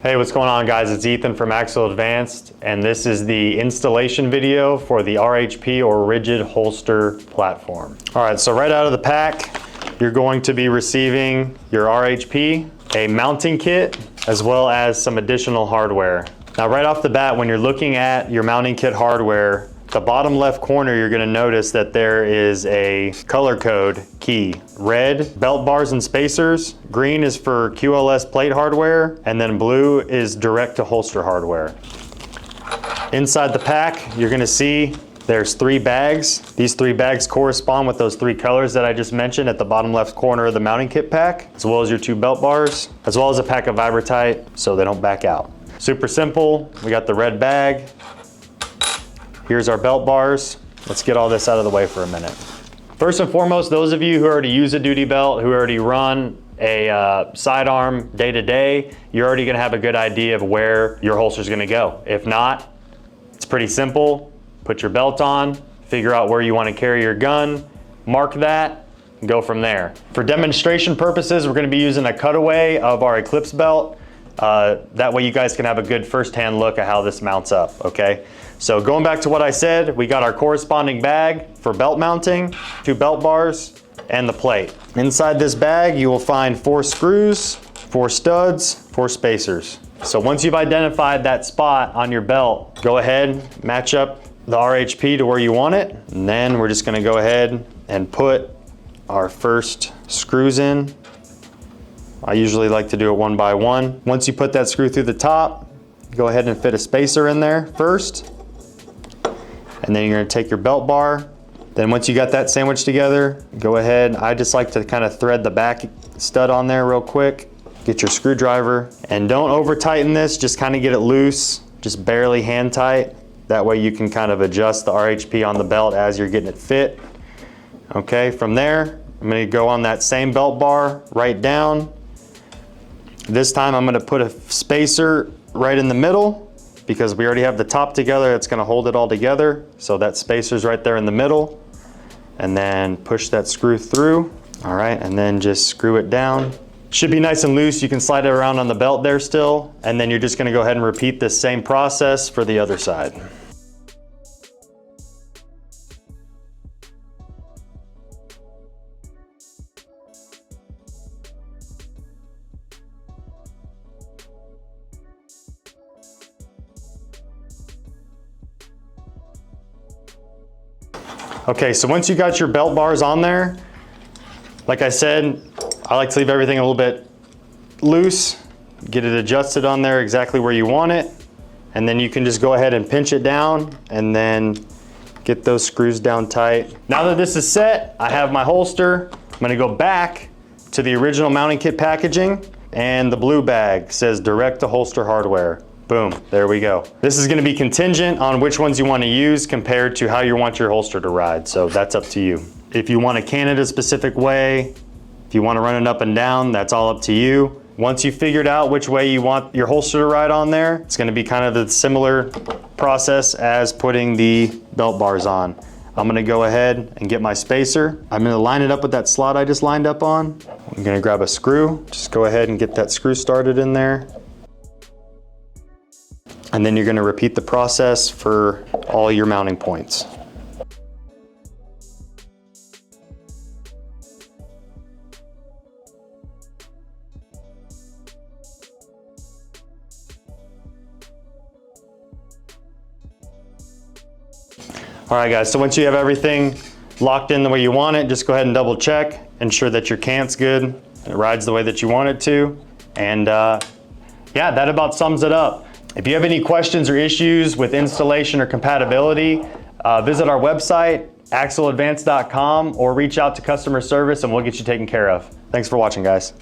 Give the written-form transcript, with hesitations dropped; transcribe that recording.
Hey, what's going on, guys? It's Ethan from Axle Advanced, and this is the installation video for the RHP or rigid holster platform. All right, so right out of the pack, you're going to be receiving your RHP, a mounting kit, as well as some additional hardware. Now, right off the bat, when you're looking at your mounting kit hardware, the bottom left corner, you're gonna notice that there is a color code key. Red, belt bars and spacers. Green is for QLS plate hardware. And then blue is direct to holster hardware. Inside the pack, you're gonna see there's 3 bags. These 3 bags correspond with those 3 colors that I just mentioned at the bottom left corner of the mounting kit pack, as well as your 2 belt bars, as well as a pack of Vibratite so they don't back out. Super simple. We got the red bag. Here's our belt bars. Let's get all this out of the way for a minute. First and foremost, those of you who already use a duty belt, who already run a sidearm day to day, you're already gonna have a good idea of where your holster is gonna go. If not, it's pretty simple. Put your belt on, figure out where you wanna carry your gun, mark that, and go from there. For demonstration purposes, we're gonna be using a cutaway of our Eclipse belt. That way you guys can have a good first-hand look at how this mounts up, okay? So going back to what I said, we got our corresponding bag for belt mounting, 2 belt bars, and the plate. Inside this bag, you will find 4 screws, 4 studs, 4 spacers. So once you've identified that spot on your belt, go ahead, match up the RHP to where you want it, and then we're just gonna go ahead and put our first screws in. I usually like to do it 1 by 1. Once you put that screw through the top, go ahead and fit a spacer in there first. And then you're gonna take your belt bar. Then once you got that sandwiched together, go ahead. I just like to kind of thread the back stud on there real quick. Get your screwdriver. And don't over tighten this, just kind of get it loose, just barely hand tight. That way you can kind of adjust the RHP on the belt as you're getting it fit. Okay, from there, I'm gonna go on that same belt bar, right down. This time I'm gonna put a spacer right in the middle because we already have the top together. It's gonna hold it all together. So that spacer's right there in the middle. And then push that screw through. All right, and then just screw it down. Should be nice and loose. You can slide it around on the belt there still. And then you're just gonna go ahead and repeat this same process for the other side. Okay, so once you got your belt bars on there, like I said, I like to leave everything a little bit loose, get it adjusted on there exactly where you want it, and then you can just go ahead and pinch it down and then get those screws down tight. Now that this is set, I have my holster. I'm gonna go back to the original mounting kit packaging, and the blue bag says direct to holster hardware. Boom, there we go. This is gonna be contingent on which ones you wanna use compared to how you want your holster to ride, so that's up to you. If you wanna can it a specific way, if you wanna run it up and down, that's all up to you. Once you figured out which way you want your holster to ride on there, it's gonna be kind of the similar process as putting the belt bars on. I'm gonna go ahead and get my spacer. I'm gonna line it up with that slot I just lined up on. I'm gonna grab a screw, just go ahead and get that screw started in there. And then you're gonna repeat the process for all your mounting points. All right, guys, so once you have everything locked in the way you want it, just go ahead and double check, ensure that your cant's good, and it rides the way that you want it to. And yeah, that about sums it up. If you have any questions or issues with installation or compatibility, visit our website, axleadvance.com, or reach out to customer service and we'll get you taken care of. Thanks for watching, guys.